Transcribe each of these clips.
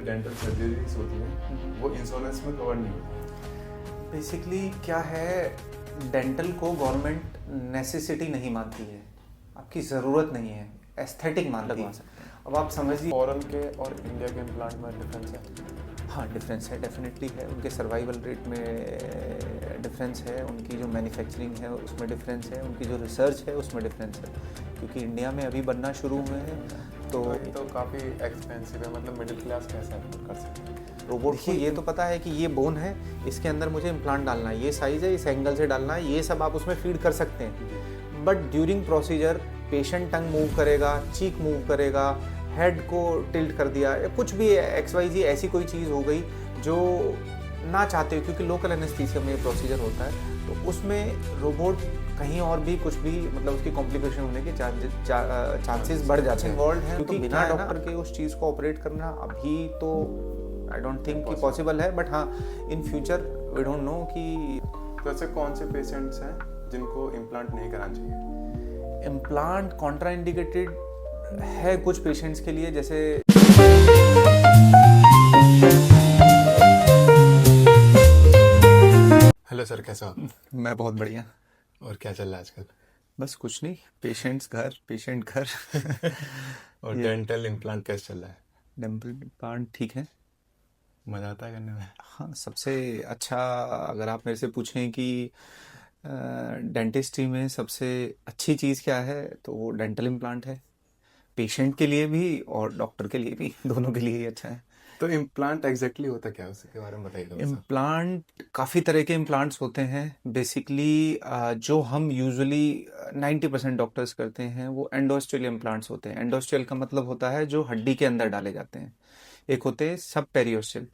Dental surgeries होती हैं वो इंश्योरेंस में कवर नहीं होती। बेसिकली क्या है, डेंटल को गवर्नमेंट नेसेसिटी नहीं मानती है, आपकी ज़रूरत नहीं है, एस्थेटिक मानती है। अब आप समझिए, फॉरेन के और इंडिया के इम्प्लांट में डिफरेंस है। हाँ डिफरेंस है, डेफिनेटली है। उनके सर्वाइवल रेट में डिफरेंस है, उनकी जो मैन्युफैक्चरिंग है उसमें डिफरेंस है, उनकी जो रिसर्च है उसमें डिफरेंस है, क्योंकि इंडिया में अभी बनना शुरू हुए हैं। तो काफ़ी एक्सपेंसिव है, मतलब मिडिल क्लास कैसे अफोर्ड कर सकते हैं। रोबोट को ये तो पता है कि ये बोन है, इसके अंदर मुझे इम्प्लांट डालना है, ये साइज़ है, इस एंगल से डालना है, ये सब आप उसमें फीड कर सकते हैं। But during procedure patient tongue move करेगा, चीक मूव करेगा, हेड को टिल्ट कर दिया, या कुछ भी XYZ ऐसी कोई चीज़ हो गई जो ना चाहते हो, क्योंकि लोकल एनेस्थीसिया में ये प्रोसीजर होता है, तो उसमें रोबोट कहीं और भी कुछ भी मतलब उसकी कॉम्प्लिकेशन होने के चांसेस बढ़ जाते हैं इन्वॉल्व हैं, क्योंकि बिना डॉक्टर के उस चीज़ को ऑपरेट करना अभी तो आई डोंट थिंक कि पॉसिबल है। बट हाँ, in future we don't know कि तो ऐसे कौन से पेशेंट्स हैं जिनको इम्प्लांट नहीं कराना चाहिए। इम्प्लांट कॉन्ट्राइंडिकेटेड है कुछ पेशेंट्स के लिए, जैसे हेलो सर, कैसा हो? मैं बहुत बढ़िया। और क्या चल रहा है आजकल? बस कुछ नहीं, पेशेंट घर और डेंटल इम्प्लांट कैसा चल रहा है? डेंटल इम्प्लांट ठीक है, मज़ा आता है करने में? हाँ सबसे अच्छा। अगर आप मेरे से पूछें कि डेंटिस्ट्री में सबसे अच्छी चीज़ क्या है, तो वो डेंटल इम्प्लांट है, पेशेंट के लिए भी और डॉक्टर के लिए भी, दोनों के लिए ही अच्छा है। तो इम्प्लांट एग्जैक्टली होता क्या है, उसके बारे में बताइए थोड़ा सा। इम्प्लांट काफ़ी तरह के इम्प्लांट्स होते हैं। बेसिकली जो हम यूजुअली 90% डॉक्टर्स करते हैं वो एंडोस्टियल इम्प्लांट्स होते हैं। एंडोस्टियल का मतलब होता है जो हड्डी के अंदर डाले जाते हैं। एक होते हैं सब पेरियोस्टियल,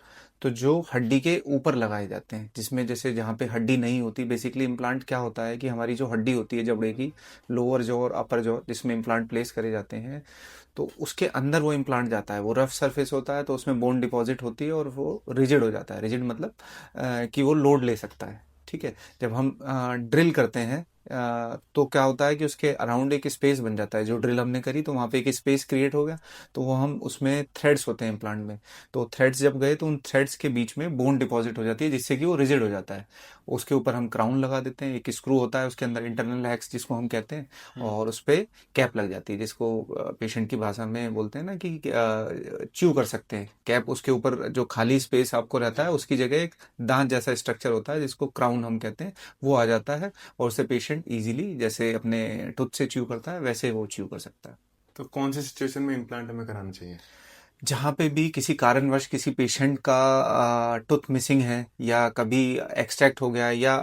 तो जो हड्डी के ऊपर लगाए जाते हैं, जिसमें जैसे जहाँ पे हड्डी नहीं होती। बेसिकली इम्प्लांट क्या होता है कि हमारी जो हड्डी होती है जबड़े की, लोअर जॉ और अपर जॉ, जिसमें इम्प्लांट प्लेस करे जाते हैं, तो उसके अंदर वो इम्प्लांट जाता है। वो रफ सरफेस होता है, तो उसमें बोन डिपॉजिट होती है और वो रिजिड हो जाता है। रिजिड मतलब कि वो लोड ले सकता है, ठीक है। जब हम ड्रिल करते हैं तो क्या होता है कि उसके अराउंड एक स्पेस बन जाता है। जो ड्रिल हमने करी तो वहाँ पे एक स्पेस क्रिएट हो गया, तो वो हम उसमें थ्रेड्स होते हैं इम्प्लांट में, तो थ्रेड्स जब गए तो उन थ्रेड्स के बीच में बोन डिपॉजिट हो जाती है, जिससे कि वो रिजिड हो जाता है। उसके ऊपर हम क्राउन लगा देते हैं, एक स्क्रू होता है उसके अंदर, इंटरनल हैक्स जिसको हम कहते हैं, और उस पर कैप लग जाती है, जिसको पेशेंट की भाषा में बोलते हैं ना कि च्यू कर सकते हैं। कैप, उसके ऊपर जो खाली स्पेस आपको रहता है उसकी जगह एक दांत जैसा स्ट्रक्चर होता है जिसको क्राउन हम कहते हैं, वो आ जाता है, और उससे पेशेंट इजीली जैसे अपने टूथ से च्यू करता है वैसे वो च्यू कर सकता है। तो कौन सी सिचुएशन में इम्प्लांट हमें कराना चाहिए? जहाँ पे भी किसी कारणवश किसी पेशेंट का टूथ मिसिंग है, या कभी एक्सट्रैक्ट हो गया, या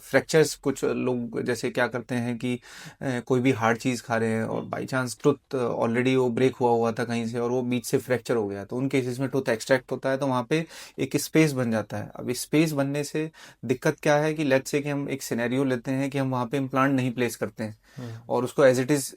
फ्रैक्चर्स, कुछ लोग जैसे क्या करते हैं कि कोई भी हार्ड चीज़ खा रहे हैं और बाई चांस टूथ ऑलरेडी वो ब्रेक हुआ हुआ था कहीं से और वो बीच से फ्रैक्चर हो गया, तो उन केसेस में टूथ एक्सट्रैक्ट होता है, तो वहाँ पे एक स्पेस बन जाता है। अब स्पेस बनने से दिक्कत क्या है कि लेट्स से कि हम एक सिनेरियो लेते हैं कि हम वहाँ पे इम्प्लांट नहीं प्लेस करते हैं और उसको एज इट इज़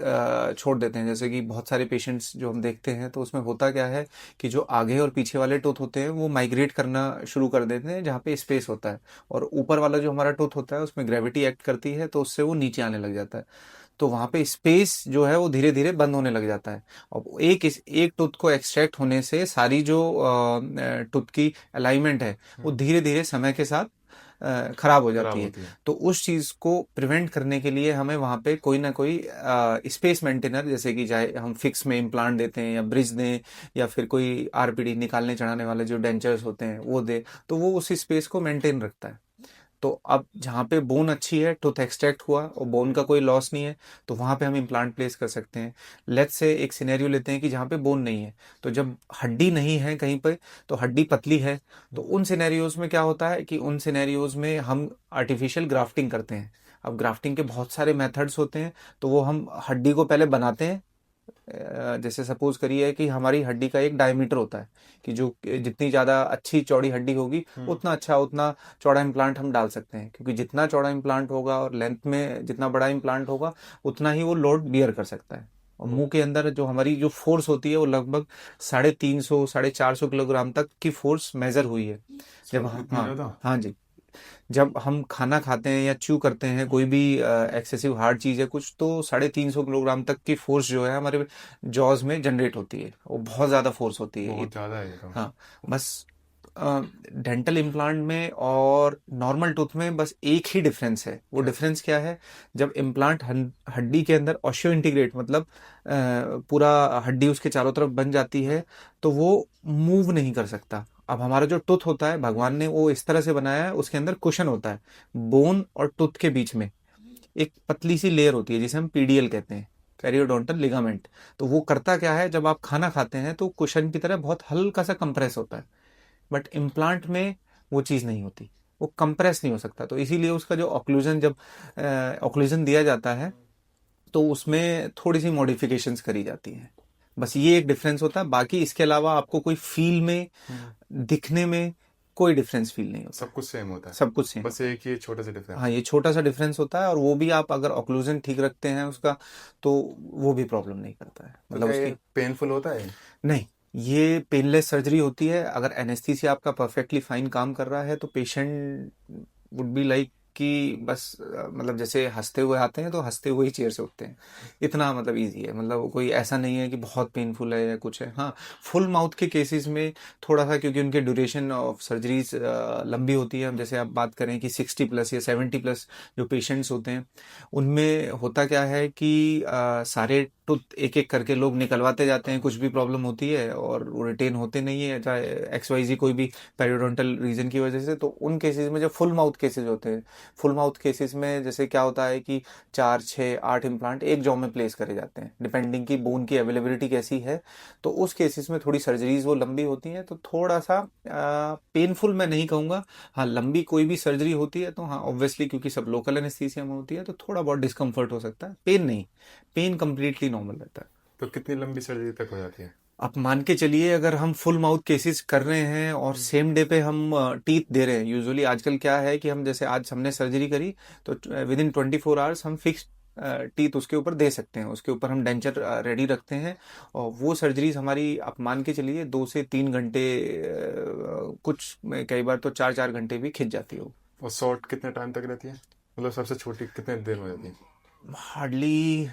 छोड़ देते हैं। जैसे कि बहुत सारे पेशेंट्स जो हम देखते हैं, तो उसमें होता क्या है कि जो आगे और पीछे वाले टूथ होते हैं वो माइग्रेट करना शुरू कर देते हैं जहाँ पे स्पेस होता है, और ऊपर वाला जो हमारा टूथ होता है उसमें ग्रेविटी एक्ट करती है, तो उससे वो नीचे आने लग जाता है, तो वहाँ पे स्पेस जो है वो धीरे धीरे बंद होने लग जाता है। और एक टूथ को एक्सट्रैक्ट होने से सारी जो टूथ की अलाइनमेंट है वो धीरे धीरे समय के साथ खराब हो जाती है। तो उस चीज़ को प्रिवेंट करने के लिए हमें वहाँ पे कोई ना कोई स्पेस मेंटेनर, जैसे कि चाहे हम फिक्स में इम्प्लांट देते हैं या ब्रिज दें, या फिर कोई RPD निकालने चढ़ाने वाले जो डेंचर्स होते हैं वो दे, तो वो उसी स्पेस को मेंटेन रखता है। तो अब जहाँ पे बोन अच्छी है, टूथ एक्सट्रैक्ट हुआ और बोन का कोई लॉस नहीं है, तो वहाँ पे हम इम्प्लांट प्लेस कर सकते हैं। लेट्स से एक सिनेरियो लेते हैं कि जहाँ पे बोन नहीं है, तो जब हड्डी नहीं है कहीं पे, तो हड्डी पतली है, तो उन सिनेरियोज में क्या होता है कि उन सिनेरियोज में हम आर्टिफिशियल ग्राफ्टिंग करते हैं। अब ग्राफ्टिंग के बहुत सारे मेथड्स होते हैं, तो वो हम हड्डी को पहले बनाते हैं। जैसे सपोज करिए कि हमारी हड्डी का एक डायमीटर होता है कि जो जितनी ज़्यादा अच्छी चौड़ी हड्डी होगी उतना अच्छा, उतना चौड़ा इम्प्लांट हम डाल सकते हैं, क्योंकि जितना चौड़ा इम्प्लांट होगा और लेंथ में जितना बड़ा इम्प्लांट होगा उतना ही वो लोड बियर कर सकता है। और मुंह के अंदर जो हमारी जो फोर्स होती है वो लगभग 350 450 किलोग्राम तक की फोर्स मेजर हुई है। जब हाँ, हाँ जी, जब हम खाना खाते हैं या च्यू करते हैं कोई भी एक्सेसिव हार्ड चीज़ है कुछ, तो 350 किलोग्राम तक की फोर्स जो है हमारे जॉज में जनरेट होती है, वो बहुत ज़्यादा फोर्स होती है। बहुत ज़्यादा है ये तो। हाँ, बस डेंटल इम्प्लांट में और नॉर्मल टूथ में बस एक ही डिफरेंस है। वो क्या? डिफरेंस क्या है? जब इम्प्लांट हड्डी के अंदर ऑस्टियो इंटीग्रेट, मतलब पूरा हड्डी उसके चारों तरफ बन जाती है, तो वो मूव नहीं कर सकता। अब हमारा जो टूथ होता है, भगवान ने वो इस तरह से बनाया है, उसके अंदर कुशन होता है। बोन और टूथ के बीच में एक पतली सी लेयर होती है जिसे हम पीडीएल कहते हैं, पेरियोडोंटल लिगामेंट। तो वो करता क्या है, जब आप खाना खाते हैं तो कुशन की तरह बहुत हल्का सा कंप्रेस होता है। बट इम्प्लांट में वो चीज़ नहीं होती, वो कंप्रेस नहीं हो सकता। तो इसीलिए उसका जो ऑक्लूजन, जब ऑक्लूजन दिया जाता है तो उसमें थोड़ी सी मॉडिफिकेशंस करी जाती हैं। बस ये एक डिफरेंस होता है, बाकी इसके अलावा आपको कोई फील में, दिखने में कोई डिफरेंस फील नहीं होता। सब कुछ सेम होता है, सब कुछ सेम। बस एक ये छोटा सा डिफरेंस। हाँ, ये छोटा सा डिफरेंस होता है, और वो भी आप अगर ऑक्लूजन ठीक रखते हैं उसका, तो वो भी प्रॉब्लम नहीं करता है, तो मतलब क्या ये उसकी। पेनफुल होता है? नहीं, ये पेनलेस सर्जरी होती है। अगर एनेस्थीसिया आपका परफेक्टली फाइन काम कर रहा है तो पेशेंट वुड बी लाइक कि बस मतलब जैसे हंसते हुए आते हैं तो हंसते हुए ही चेयर से उठते हैं। इतना मतलब इजी है, मतलब कोई ऐसा नहीं है कि बहुत पेनफुल है या कुछ है। हाँ, फुल माउथ के केसेस में थोड़ा सा, क्योंकि उनके ड्यूरेशन ऑफ सर्जरीज लंबी होती है। अब जैसे आप बात करें कि 60+ या 70+ जो पेशेंट्स होते हैं, उनमें होता क्या है कि सारे टूथ एक एक करके लोग निकलवाते जाते हैं, कुछ भी प्रॉब्लम होती है और वो रिटेन होते नहीं है, चाहे XYZ कोई भी पेरियोडोंटल रीजन की वजह से। तो उन केसेस में, जो फुल माउथ केसेस होते हैं, फुल माउथ केसेस में जैसे क्या होता है कि 4, 6, 8 इम्प्लांट एक जॉ में प्लेस करे जाते हैं, डिपेंडिंग की बोन की अवेलेबिलिटी कैसी है। तो उस केसेस में थोड़ी सर्जरीज वो लंबी होती हैं, तो थोड़ा सा पेनफुल मैं नहीं कहूँगा। हाँ, लंबी कोई भी सर्जरी होती है तो हाँ, ऑब्वियसली क्योंकि सब लोकल एनेस्थीसिया में होती है तो थोड़ा बहुत डिस्कम्फर्ट हो सकता है, पेन नहीं। पेन कम्प्लीटली नॉर्मल रहता है। तो कितनी लंबी सर्जरी तक हो जाती है? आप मान के चलिए, अगर हम फुल माउथ केसेस कर रहे हैं और सेम डे पे हम टीथ दे रहे हैं, यूजुअली आजकल क्या है कि हम जैसे आज हमने सर्जरी करी तो विद इन 24 आवर्स हम फिक्स टीथ उसके ऊपर दे सकते हैं, उसके ऊपर हम डेंचर रेडी रखते हैं। और वो सर्जरीज हमारी, आप मान के चलिए, 2 से 3 घंटे, कुछ कई बार तो 4 4 घंटे भी खिंच जाती है। और शॉर्ट कितने टाइम तक रहती है, मतलब सबसे छोटी कितने देर में हो जाती है? Hardly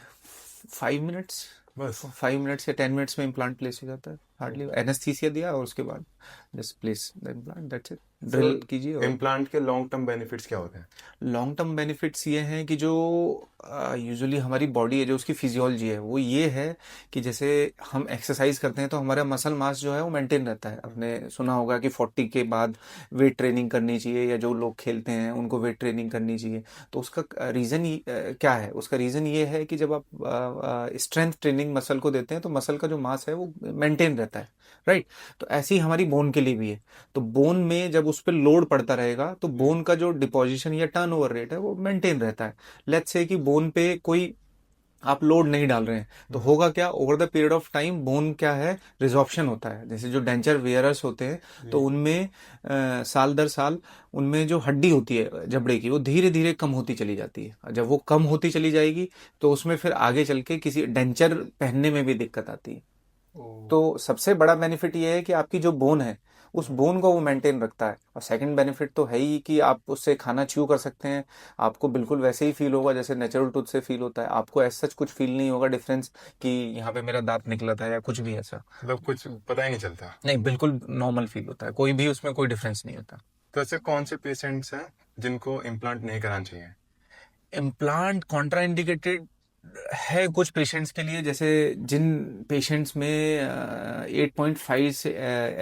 5 minutes. बस। 5 मिनट्स या 10 मिनट्स में इम्प्लांट प्लेस हो जाता है, हार्डली। एनेस्थीसिया दिया और उसके बाद just place the implant, that's it. तो ड्रिल कीजिए और इम्प्लांट के लॉन्ग टर्म बेनिफिट्स क्या होते हैं? लॉन्ग टर्म बेनिफिट्स ये हैं कि जो यूजुअली हमारी बॉडी है, जो उसकी फिजियोलॉजी है, वो ये है कि जैसे हम एक्सरसाइज करते हैं तो हमारा मसल मास जो है वो मेंटेन रहता है। आपने सुना होगा कि 40 के बाद वेट ट्रेनिंग करनी चाहिए, या जो लोग खेलते हैं उनको वेट ट्रेनिंग करनी चाहिए। तो उसका रीज़न क्या है? उसका रीज़न ये है कि जब आप स्ट्रेंथ ट्रेनिंग मसल को देते हैं तो मसल का जो मास है वो मेंटेन रहता है, राइट। तो ऐसे ही हमारी बोन के लिए भी है। तो बोन में जब उस पर लोड पड़ता रहेगा तो बोन का जो डिपोजिशन या टर्नओवर रेट है वो मेंटेन रहता है। लेट्स से कि बोन पे कोई आप लोड नहीं डाल रहे हैं तो होगा क्या, over the period of time bone क्या है, रिजॉर्प्शन होता है। जैसे जो डेंचर वेयरर्स होते हैं तो उनमें साल दर साल उनमें जो हड्डी होती है जबड़े की, वो धीरे धीरे कम होती चली जाती है। जब वो कम होती चली जाएगी तो उसमें फिर आगे चल के किसी डेंचर पहनने में भी दिक्कत आती है। तो सबसे बड़ा बेनिफिट ये है कि आपकी जो बोन है उस बोन को वो मेंटेन रखता है। और सेकंड बेनिफिट तो है ही कि आप उससे खाना च्यू कर सकते हैं, आपको बिल्कुल वैसे ही फील होगा जैसे नेचुरल टूथ से फील होता है। आपको ऐसा कुछ फील नहीं होगा डिफरेंस कि यहाँ पे मेरा दांत निकला था या कुछ भी ऐसा। मतलब कुछ पता ही नहीं चलता? नहीं, बिल्कुल नॉर्मल फील होता है, कोई भी उसमें कोई डिफरेंस नहीं होता। तो ऐसे कौन से पेशेंट्स हैं जिनको इम्प्लांट नहीं कराना चाहिए? इम्प्लांट कॉन्ट्राइंडिकेटेड है कुछ पेशेंट्स के लिए, जैसे जिन पेशेंट्स में 8.5 से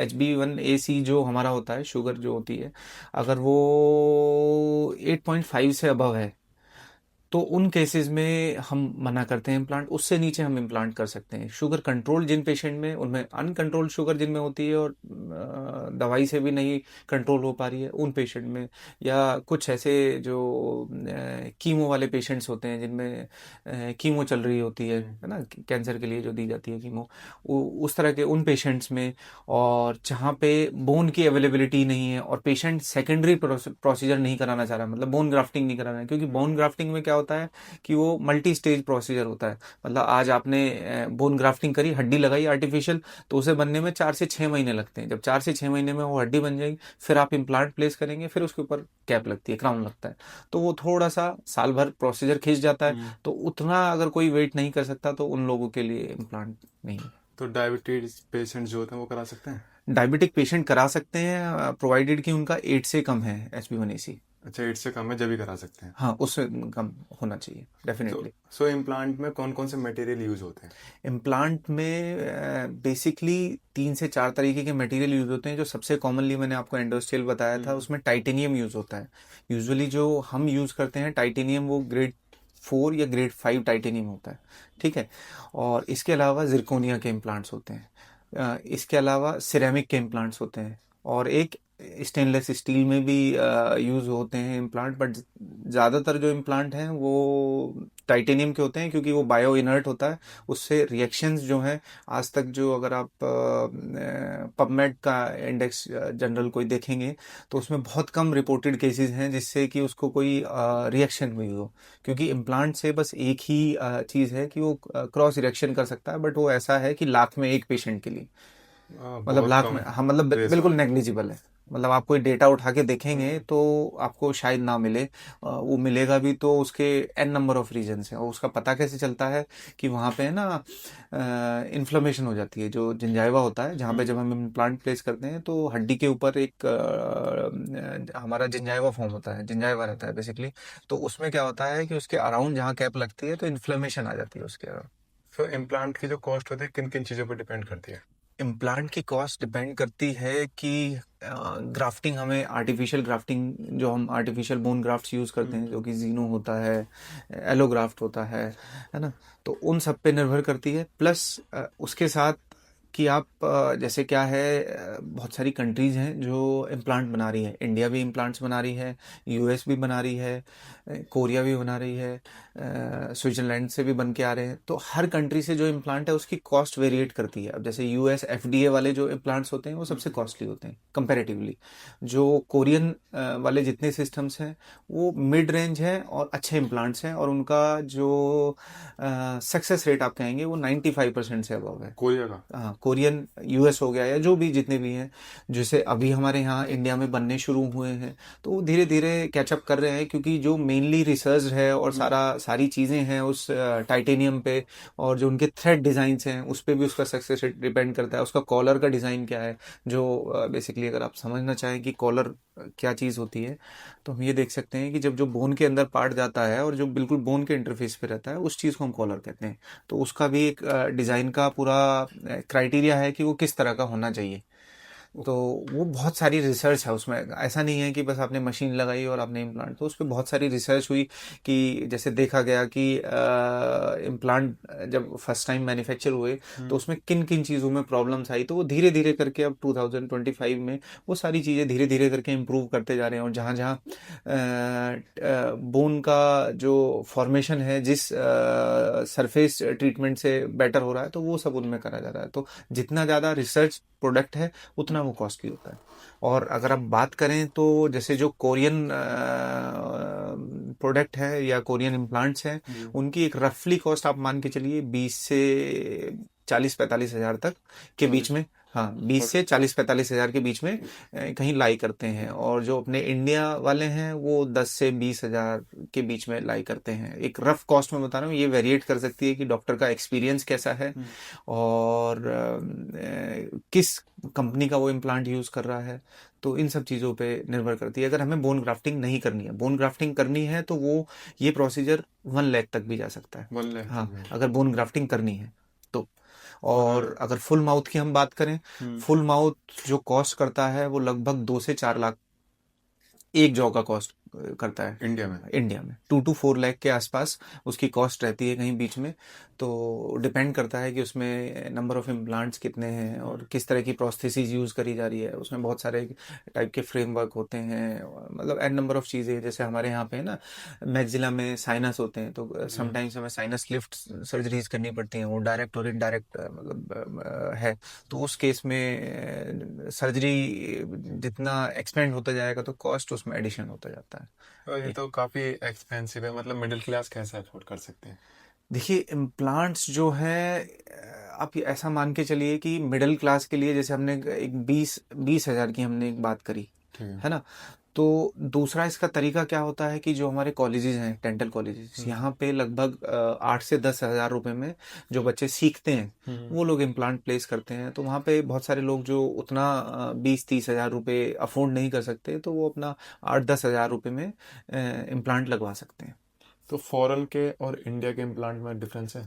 HB1AC जो हमारा होता है, शुगर जो होती है, अगर वो 8.5 से अबव है तो उन केसेस में हम मना करते हैं इम्प्लांट। उससे नीचे हम इम्प्लांट कर सकते हैं। शुगर कंट्रोल जिन पेशेंट में, उनमें अनकंट्रोल्ड शुगर जिनमें होती है और दवाई से भी नहीं कंट्रोल हो पा रही है, उन पेशेंट में, या कुछ ऐसे जो कीमो वाले पेशेंट्स होते हैं जिनमें कीमो चल रही होती है ना, कैंसर के लिए जो दी जाती है कीमो, उस तरह के उन पेशेंट्स में। और जहाँ पे बोन की अवेलेबिलिटी नहीं है और पेशेंट सेकेंडरी प्रोसीजर नहीं कराना चाह रहा, मतलब बोन ग्राफ्टिंग नहीं कराना है, क्योंकि बोन ग्राफ्टिंग में क्या होता होता है कि वो मल्टी स्टेज प्रोसीजर होता है। मतलब आज आपने बोन ग्राफ्टिंग करी, हड्डी लगाई आर्टिफिशियल, तो उसे बनने में 4 से 6 महीने लगते हैं। जब 4 से 6 महीने में वो हड्डी बन जाएगी, फिर आप इम्प्लांट प्लेस करेंगे, फिर उसके ऊपर कैप लगती है, क्राउन लगता है। तो वो थोड़ा सा साल भर प्रोसीजर खींच जाता है। तो उतना अगर कोई वेट नहीं कर सकता तो उन लोगों के लिए इम्प्लांट नहीं है। तो डायबिटीज पेशेंट जो होते हैं वो करा सकते हैं? डायबिटिक पेशेंट करा सकते हैं, प्रोवाइडेड कि उनका 8 से कम है HbA1c। अच्छा, 8 से कम है जब भी करा सकते हैं। हाँ, उससे कम होना चाहिए तो डेफिनेटली। सो इम्प्लांट में कौन कौन से मटेरियल यूज होते हैं? इम्प्लांट में बेसिकली 3 से 4 तरीके के मटेरियल यूज होते हैं। जो सबसे कॉमनली मैंने आपको एंडोस्टियल बताया था, उसमें टाइटेनियम यूज होता है। यूजुअली जो हम यूज करते हैं टाइटेनियम, वो ग्रेड 4 या ग्रेड 5 टाइटेनियम होता है, ठीक है। और इसके अलावा जिरकोनिया के इम्प्लांट्स होते हैं, इसके अलावा सिरेमिक के इम्प्लांट्स होते हैं, और एक स्टेनलेस स्टील में भी यूज़ होते हैं इम्प्लांट। बट ज़्यादातर जो इम्प्लांट हैं वो टाइटेनियम के होते हैं, क्योंकि वो बायो इनर्ट होता है। उससे रिएक्शंस जो हैं, आज तक जो अगर आप पबमेड का इंडेक्स जनरल कोई देखेंगे, तो उसमें बहुत कम रिपोर्टेड केसेस हैं जिससे कि उसको कोई रिएक्शन हुई हो। क्योंकि इम्प्लांट से बस एक ही चीज़ है कि वो क्रॉस रिएक्शन कर सकता है, बट वो ऐसा है कि लाख में एक पेशेंट के लिए, मतलब बहुत लाख कम में, हाँ, मतलब रेस बिल्कुल वाला। नेग्लिजिबल है। मतलब आप कोई डेटा उठा के देखेंगे तो आपको शायद ना मिले, वो मिलेगा भी तो उसके n नंबर ऑफ रीजन्स हैं। और उसका पता कैसे चलता है कि वहाँ पे ना इन्फ्लेमेशन हो जाती है। जो जिंजाइवा होता है, जहाँ पे जब हम इम्प्लांट प्लेस करते हैं तो हड्डी के ऊपर एक हमारा जिंजाइवा फॉर्म होता है, जिंजाइवा रहता है बेसिकली। तो उसमें क्या होता है कि उसके अराउंड जहाँ कैप लगती है तो इन्फ्लेमेशन आ जाती है उसके अराउंड। सो इम्प्लांट की जो कॉस्ट होती है किन किन चीज़ों पर डिपेंड करती है? इम्प्लांट की कॉस्ट डिपेंड करती है कि ग्राफ्टिंग, हमें आर्टिफिशियल ग्राफ्टिंग, जो हम आर्टिफिशियल बोन ग्राफ्ट्स यूज़ करते हैं, जो कि जीनो होता है, एलोग्राफ्ट होता है ना। तो उन सब पे निर्भर करती है। प्लस उसके साथ कि आप जैसे क्या है, बहुत सारी कंट्रीज़ हैं जो इम्प्लांट बना रही है। इंडिया भी इम्प्लांट्स बना रही है, US भी बना रही है, कोरिया भी बना रही है, स्विट्जरलैंड से भी बन के आ रहे हैं। तो हर कंट्री से जो इम्प्लांट है उसकी कॉस्ट वेरिएट करती है। अब जैसे US FDA वाले जो इम्प्लांट्स होते हैं वो सबसे कॉस्टली होते हैं कंपैरेटिवली। जो कोरियन वाले जितने सिस्टम्स हैं वो मिड रेंज हैं और अच्छे इम्प्लांट्स हैं, और उनका जो सक्सेस रेट आप कहेंगे वो 95% से अबव है। कोरिया का? हाँ, कोरियन, US हो गया, या जो भी जितने भी हैं, जैसे अभी हमारे यहाँ इंडिया में बनने शुरू हुए हैं, तो वो धीरे धीरे कैचअप कर रहे हैं। क्योंकि जो मेनली रिसर्च है और सारी चीज़ें हैं उस टाइटेनियम पे, और जो उनके थ्रेड डिज़ाइंस हैं उस पे भी उसका सक्सेस रेट डिपेंड करता है। उसका कॉलर का डिज़ाइन क्या है, जो बेसिकली अगर आप समझना चाहें कि कॉलर क्या चीज़ होती है, तो हम ये देख सकते हैं कि जब जो बोन के अंदर पार्ट जाता है और जो बिल्कुल बोन के इंटरफेस पे रहता है, उस चीज़ को हम कॉलर कहते हैं। तो उसका भी एक डिज़ाइन का पूरा क्राइटेरिया है कि वो किस तरह का होना चाहिए। तो वो बहुत सारी रिसर्च है उसमें। ऐसा नहीं है कि बस आपने मशीन लगाई और आपने इम्प्लांट, तो उस पर बहुत सारी रिसर्च हुई। कि जैसे देखा गया कि इम्प्लांट जब फर्स्ट टाइम मैन्युफैक्चर हुए तो उसमें किन किन चीज़ों में प्रॉब्लम्स आई। तो वो धीरे धीरे करके अब 2025 में वो सारी चीज़ें धीरे धीरे करके इम्प्रूव करते जा रहे हैं। और जहाँ जहाँ बोन का जो फॉर्मेशन है, जिस सरफेस ट्रीटमेंट से बेटर हो रहा है, तो वो सब उनमें करा जा रहा है। तो जितना ज़्यादा रिसर्च प्रोडक्ट है उतना वो कॉस्टली होता है। और अगर आप बात करें तो जैसे जो कोरियन प्रोडक्ट है या कोरियन इम्प्लांट्स हैं, उनकी एक रफली कॉस्ट आप मान के चलिए 20 से 40-45 हज़ार तक के बीच में। हाँ, 20 से 40-45 हज़ार के बीच में कहीं लाई करते हैं। और जो अपने इंडिया वाले हैं वो 10 से 20 हज़ार के बीच में लाई करते हैं। एक रफ कॉस्ट में बता रहा हूँ, ये वेरिएट कर सकती है कि डॉक्टर का एक्सपीरियंस कैसा है और किस कंपनी का वो इम्प्लांट यूज़ कर रहा है। तो इन सब चीज़ों पे निर्भर करती है। अगर हमें बोन ग्राफ्टिंग नहीं करनी है, बोन ग्राफ्टिंग करनी है, तो वो ये प्रोसीजर 1 लाख तक भी जा सकता है। 1 लाख? हाँ, अगर बोन ग्राफ्टिंग करनी है तो। और और अगर फुल माउथ की हम बात करें, फुल माउथ जो कॉस्ट करता है वो लगभग 2 से 4 लाख एक जॉ का कॉस्ट करता है इंडिया में? इंडिया में 2 to 4 लाख के आसपास उसकी कॉस्ट रहती है कहीं बीच में। तो डिपेंड करता है कि उसमें नंबर ऑफ इम्प्लांट्स कितने हैं और किस तरह की प्रोस्थेसिस यूज़ करी जा रही है। उसमें बहुत सारे टाइप के फ्रेमवर्क होते हैं, मतलब एन नंबर ऑफ चीज़ें। जैसे हमारे यहाँ पे है ना, मैक्सिला में साइनस होते हैं, तो समटाइम्स हमें साइनस लिफ्ट सर्जरीज करनी पड़ती हैं। वो डायरेक्ट और इनडायरेक्ट मतलब है। तो उस केस में सर्जरी जितना एक्सपेंड होता जाएगा तो कॉस्ट उसमें एडिशन होता जाता है। और ये है। तो काफी एक्सपेंसिव है, मतलब मिडिल क्लास कैसे अफोर्ड कर सकते हैं? देखिए इम्प्लांट्स जो है आप ये ऐसा मान के चलिए कि मिडिल क्लास के लिए, जैसे हमने एक 20,000 की हमने एक बात करी, ठीक है। है ना। तो दूसरा इसका तरीका क्या होता है कि जो हमारे कॉलेजेस हैं, डेंटल कॉलेजेस, हम्म। यहाँ पे लगभग 8 से 10 हज़ार रुपए में जो बच्चे सीखते हैं हम्म। वो लोग इम्प्लांट प्लेस करते हैं। तो वहाँ पे बहुत सारे लोग जो उतना 20-30 हज़ार रुपए अफोर्ड नहीं कर सकते, तो वो अपना 8-10 हज़ार रुपए में इम्प्लांट लगवा सकते हैं। तो फॉरेन के और इंडिया के इम्प्लांट में डिफरेंस है?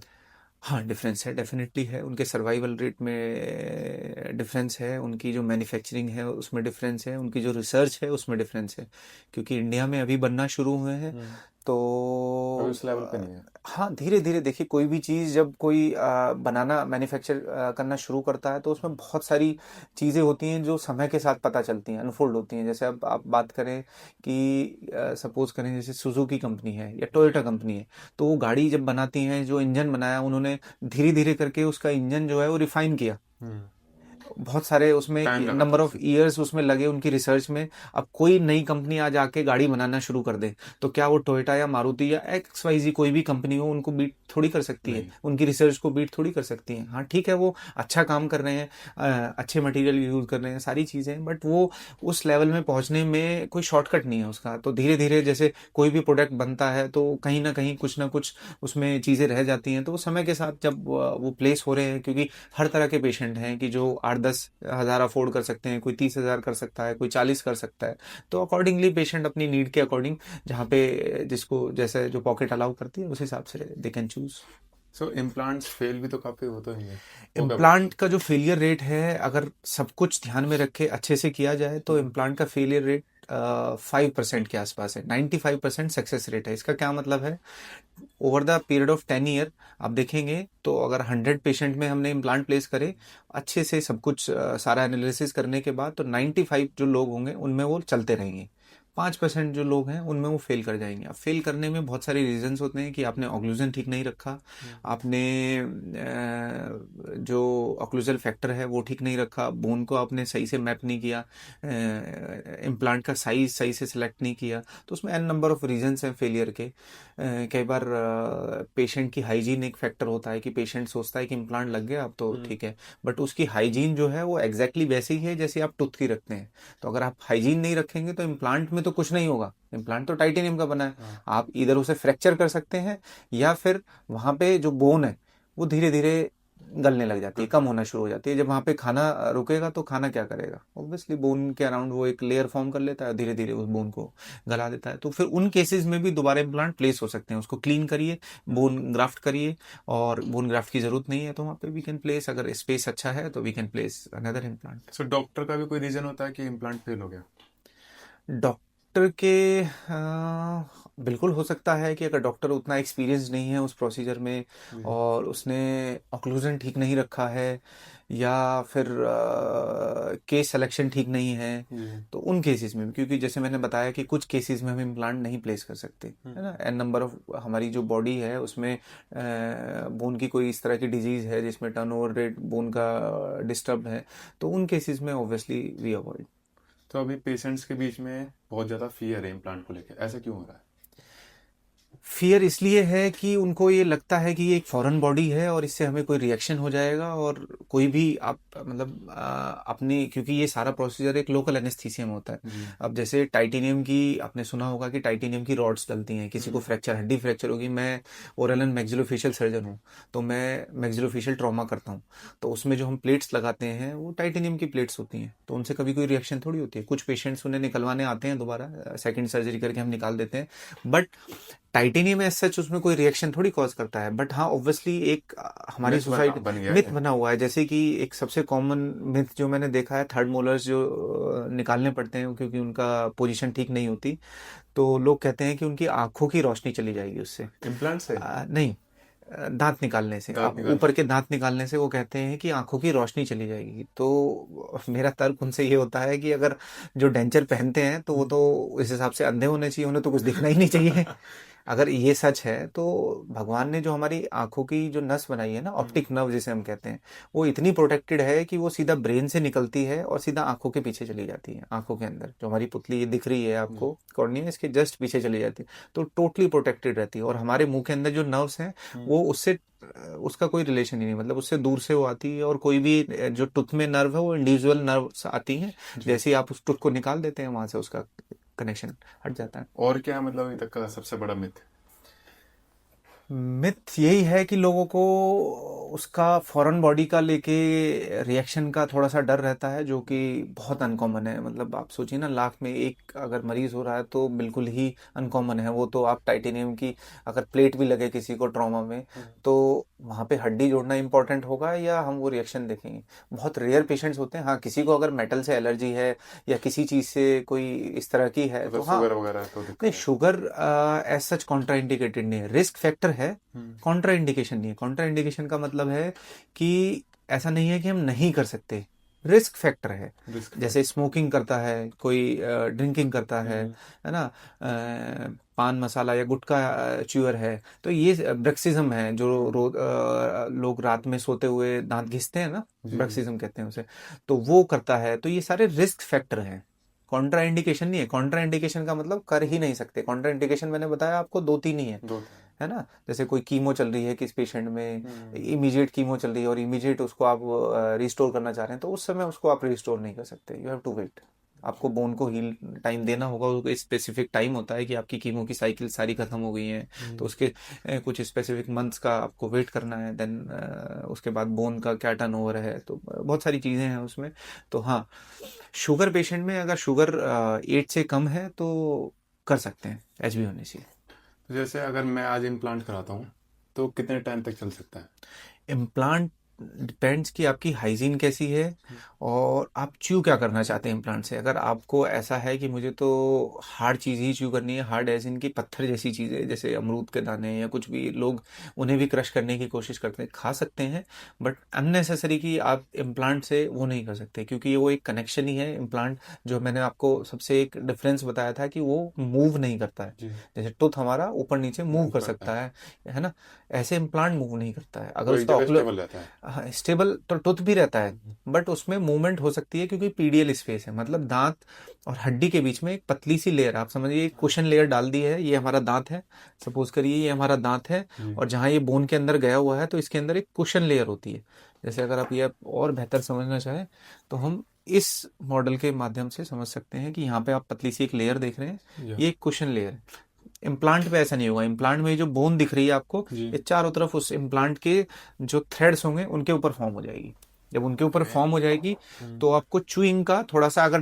हाँ, डिफरेंस है, डेफिनेटली है। उनके सर्वाइवल रेट में डिफरेंस है, उनकी जो मैन्युफैक्चरिंग है उसमें डिफरेंस है, उनकी जो रिसर्च है उसमें डिफरेंस है, क्योंकि इंडिया में अभी बनना शुरू हुए हैं। हम्म। तो अभी उस लेवल पे नहीं है। हाँ, धीरे धीरे देखिए, कोई भी चीज़ जब कोई बनाना मैन्युफैक्चर करना शुरू करता है तो उसमें बहुत सारी चीज़ें होती हैं जो समय के साथ पता चलती हैं, अनफोल्ड होती हैं। जैसे अब आप बात करें कि सपोज करें जैसे सुजुकी कंपनी है या टोयोटा कंपनी है, तो वो गाड़ी जब बनाती हैं, जो इंजन बनाया उन्होंने, धीरे धीरे करके उसका इंजन जो है वो रिफाइन किया। हम्म। बहुत सारे उसमें टाइम लगा था नंबर ऑफ उसे। ईयर्स उसमें लगे उनकी रिसर्च में। अब कोई नई कंपनी आज आके गाड़ी बनाना शुरू कर दे, तो क्या वो टोयोटा या मारुति या एक्स वाई जी कोई भी कंपनी हो उनको बीट थोड़ी कर सकती है, नहीं। उनकी रिसर्च को बीट थोड़ी कर सकती है। हाँ ठीक है, वो अच्छा काम कर रहे हैं, अच्छे मटेरियल यूज कर रहे हैं, सारी चीज़ें, बट वो उस लेवल में पहुंचने में कोई शॉर्टकट नहीं है उसका। तो धीरे धीरे जैसे कोई भी प्रोडक्ट बनता है तो कहीं ना कुछ उसमें चीज़ें रह जाती हैं। तो वो समय के साथ जब वो प्लेस हो रहे हैं, क्योंकि हर तरह के पेशेंट हैं कि जो 8-10 हज़ार अफोर्ड कर सकते हैं, कोई 30 हज़ार कर सकता है, कोई 40 कर सकता है। तो अकॉर्डिंगली पेशेंट अपनी नीड के अकॉर्डिंग, जहाँ पे जिसको जैसे जो पॉकेट अलाउ करती है उस हिसाब से they can choose. So implants fail भी तो काफी होते होंगे, होगा भी। इम्प्लांट का जो फेलियर रेट है, अगर सब कुछ ध्यान में रखे अच्छे से किया जाए, तो इम्प्लांट का फेलियर रेट 5% के आसपास है। 95% सक्सेस रेट है। इसका क्या मतलब है, over the period of 10 year आप देखेंगे तो अगर 100 पेशेंट में हमने इम्प्लांट प्लेस करे अच्छे से, सब कुछ सारा एनालिसिस करने के बाद, तो 95 जो लोग होंगे उनमें वो चलते रहेंगे। 5% जो लोग हैं उनमें वो फेल कर जाएंगे। अब फेल करने में बहुत सारे रीजंस होते हैं कि आपने ऑक्लूजन ठीक नहीं रखा, आपने जो ऑक्लूजल फैक्टर है वो ठीक नहीं रखा, बोन को आपने सही से मैप नहीं किया, इम्प्लांट का साइज सही से सिलेक्ट नहीं किया। तो उसमें एन नंबर ऑफ रीजंस हैं फेलियर के। कई बार पेशेंट की हाइजीन एक फैक्टर होता है कि पेशेंट सोचता है कि इम्प्लांट लग गया अब तो ठीक है, बट उसकी हाइजीन जो है वो एग्जैक्टली वैसे ही है जैसे आप टूथ की रखते हैं। तो अगर आप हाइजीन नहीं रखेंगे तो इम्प्लांट में तो कुछ नहीं होगा। इम्प्लांट तो टाइटेनियम का बना है, हाँ। आप इधर उसे फ्रैक्चर कर सकते हैं, या फिर वहां पे जो बोन है वो धीरे धीरे गलने लग जाती है, कम होना शुरू हो जाती है। जब वहां पे खाना रुकेगा तो खाना क्या करेगा, ऑब्वियसली बोन के अराउंड वो एक लेयर फॉर्म कर लेता है, धीरे धीरे उस बोन को गला देता है। तो फिर उन केसेस में भी दोबारा इम्प्लांट प्लेस हो सकते हैं। उसको क्लीन करिए, बोन ग्राफ्ट करिए, और बोन ग्राफ्ट की जरूरत नहीं है तो वहाँ पे वी कैन प्लेस, अगर स्पेस अच्छा है तो we can place another implant. So doctor का भी कोई रीजन होता है कि इम्प्लांट फेल हो गया? डॉक्टर के बिल्कुल हो सकता है कि अगर डॉक्टर उतना एक्सपीरियंस नहीं है उस प्रोसीजर में, जी। और उसने ऑक्लूजन ठीक नहीं रखा है, या फिर केस सिलेक्शन ठीक नहीं है, जी। तो उन केसेस में भी, क्योंकि जैसे मैंने बताया कि कुछ केसेस में हम इम्प्लांट नहीं प्लेस कर सकते, है ना। एन नंबर ऑफ हमारी जो बॉडी है उसमें बोन की कोई इस तरह की डिजीज है जिसमें टर्नओवर रेट बोन का डिस्टर्ब है, तो उन केसेस में ऑब्वियसली वी अवॉइड। तो अभी पेशेंट्स के बीच में बहुत ज़्यादा फियर है इम्प्लांट को लेकर, ऐसा क्यों हो रहा है? फियर इसलिए है कि उनको ये लगता है कि ये एक फॉरेन बॉडी है और इससे हमें कोई रिएक्शन हो जाएगा, और कोई भी आप मतलब अपने, क्योंकि ये सारा प्रोसीजर एक लोकल एनेस्थीसिया में होता है। जी। अब जैसे टाइटेनियम की आपने सुना होगा कि टाइटेनियम की रॉड्स डलती हैं, किसी को फ्रैक्चर, हड्डी फ्रैक्चर होगी। मैं ओरल एंड मैक्सिलोफेशियल सर्जन हूँ, तो मैं मैक्सिलोफेशियल ट्रॉमा करता हूँ। तो उसमें जो हम प्लेट्स लगाते हैं वो टाइटेनियम की प्लेट्स होती हैं, तो उनसे कभी कोई रिएक्शन थोड़ी होती है। कुछ पेशेंट्स उन्हें निकलवाने आते हैं, दोबारा सेकेंड सर्जरी करके हम निकाल देते हैं, बट टाइटेनियम एज सच उसमें कोई रिएक्शन थोड़ी कॉज करता है। बट हाँ, ऑब्वियसली एक हमारी सोसाइटी बन गया मिथ है। बना हुआ है। जैसे कि एक सबसे कॉमन मिथ जो मैंने देखा है, थर्ड मोलर्स जो निकालने पड़ते हैं क्योंकि उनका पोजीशन ठीक नहीं होती, तो लोग कहते हैं कि उनकी आंखों की रोशनी चली जाएगी उससे। इम्प्लांट से? नहीं, दांत निकालने से, दांत आप निकाल। ऊपर के दांत निकालने से वो कहते हैं कि आंखों की रोशनी चली जाएगी। तो मेरा तर्क उनसे ये होता है कि अगर जो डेंचर पहनते हैं तो वो तो इस हिसाब से अंधे होने चाहिए, उन्हें तो कुछ दिखना ही नहीं चाहिए। अगर ये सच है तो भगवान ने जो हमारी आंखों की जो नस बनाई है ना, ऑप्टिक नर्व जिसे हम कहते हैं, वो इतनी प्रोटेक्टेड है कि वो सीधा ब्रेन से निकलती है और सीधा आंखों के पीछे चली जाती है। आंखों के अंदर जो हमारी पुतली ये दिख रही है आपको, कॉर्निया, इसके जस्ट पीछे चली जाती है, तो टोटली प्रोटेक्टेड रहती है। और हमारे मुंह के अंदर जो नर्व्स हैं वो उससे उसका कोई रिलेशन ही नहीं, मतलब उससे दूर से वो आती है। और कोई भी जो टूथ में नर्व है वो इंडिविजुअल नर्व्स आती हैं, जैसे ही आप उस टूथ को निकाल देते हैं वहां से उसका कनेक्शन हट जाता है। और क्या मतलब अभी तक का सबसे बड़ा मिथ? मिथ यही है कि लोगों को उसका फॉरेन बॉडी का लेके रिएक्शन का थोड़ा सा डर रहता है, जो कि बहुत अनकॉमन है। मतलब आप सोचिए ना, लाख में एक अगर मरीज हो रहा है तो बिल्कुल ही अनकॉमन है वो। तो आप टाइटेनियम की अगर प्लेट भी लगे किसी को ट्रॉमा में, तो वहाँ पे हड्डी जोड़ना इंपॉर्टेंट होगा या हम वो रिएक्शन देखेंगे? बहुत रेयर पेशेंट्स होते हैं। हाँ, किसी को अगर मेटल से एलर्जी है या किसी चीज़ से कोई इस तरह की है तो हाँ। शुगर वगैरह तो नहीं, शुगर एज सच कॉन्ट्राइंडिकेटेड नहीं है, रिस्क फैक्टर है, कॉन्ट्राइंडिकेशन नहीं है। कॉन्ट्राइंडिकेशन का मतलब है कि ऐसा नहीं है कि हम नहीं कर सकते, रिस्क फैक्टर है। जैसे स्मोकिंग करता है कोई, ड्रिंकिंग करता है ना, पान मसाला या गुटखा च्यूअर है, तो ये ब्रेक्सिज्म है। जो लोग रात में सोते हुए दांत घिसते हैं ना, ब्रेक्सिज्म कहते हैं उसे, तो वो करता है। तो ये सारे रिस्क फैक्टर हैं, कॉन्ट्रा इंडिकेशन नहीं है। कॉन्ट्रा इंडिकेशन का मतलब कर ही नहीं सकते। कॉन्ट्रा इंडिकेशन मैंने बताया आपको दो तीन ही है ना। जैसे कोई कीमो चल रही है किस पेशेंट में, इमीडिएट कीमो चल रही है और इमीडिएट उसको आप रिस्टोर करना चाह रहे हैं, तो उस समय उसको आप रिस्टोर नहीं कर सकते, यू हैव टू वेट। आपको बोन को हील टाइम देना होगा, उसको स्पेसिफिक टाइम होता है कि आपकी कीमो की साइकिल सारी खत्म हो गई है, तो उसके कुछ स्पेसिफिक मंथ्स का आपको वेट करना है। देन उसके बाद बोन का क्या टर्नओवर है, तो बहुत सारी चीज़ें हैं उसमें। तो हाँ, शुगर पेशेंट में अगर शुगर 8 से कम है तो कर सकते हैं, एचबी होने से। तो जैसे अगर मैं आज इम्प्लांट कराता हूँ तो कितने टाइम तक चल सकता है? इम्प्लांट डिपेंड्स कि आपकी हाइजीन कैसी है और आप च्यू क्या करना चाहते हैं इम्प्लांट से। अगर आपको ऐसा है कि मुझे तो हार्ड चीज़ ही च्यू करनी है, हार्ड एज इन की पत्थर जैसी चीज़ें, जैसे अमरूद के दाने या कुछ भी, लोग उन्हें भी क्रश करने की कोशिश करते हैं, खा सकते हैं, बट अननेसेसरी कि आप इम्प्लांट से वो नहीं कर सकते, क्योंकि वो एक कनेक्शन ही है। इम्प्लांट जो मैंने आपको सबसे एक डिफरेंस बताया था कि वो मूव नहीं करता है, जैसे टूथ हमारा ऊपर नीचे मूव कर सकता है ना, ऐसे इम्प्लांट मूव नहीं करता है। अगर उसका स्टेबल रहता है। हाँ, स्टेबल तो टूथ भी रहता है, बट उसमें मूवमेंट हो सकती है, क्योंकि पीडियल स्पेस है, मतलब दांत और हड्डी के बीच में एक पतली सी लेयर, आप समझिए एक कुशन लेयर डाल दी है। ये हमारा दांत है, सपोज करिए ये हमारा दांत है, और जहाँ ये बोन के अंदर गया हुआ है तो इसके अंदर एक कुशन लेयर होती है। जैसे अगर आप ये और बेहतर समझना चाहें तो हम इस मॉडल के माध्यम से समझ सकते हैं कि यहाँ पे आप पतली सी एक लेयर देख रहे हैं, ये एक कुशन लेयर है। इम्प्लांट पे ऐसा नहीं होगा। इम्प्लांट में जो बोन दिख रही है आपको, ये चारों तरफ उस इम्प्लांट के जो थ्रेड्स होंगे उनके ऊपर फॉर्म हो जाएगी। जब उनके ऊपर फॉर्म हो जाएगी तो आपको चूइंग का थोड़ा सा, अगर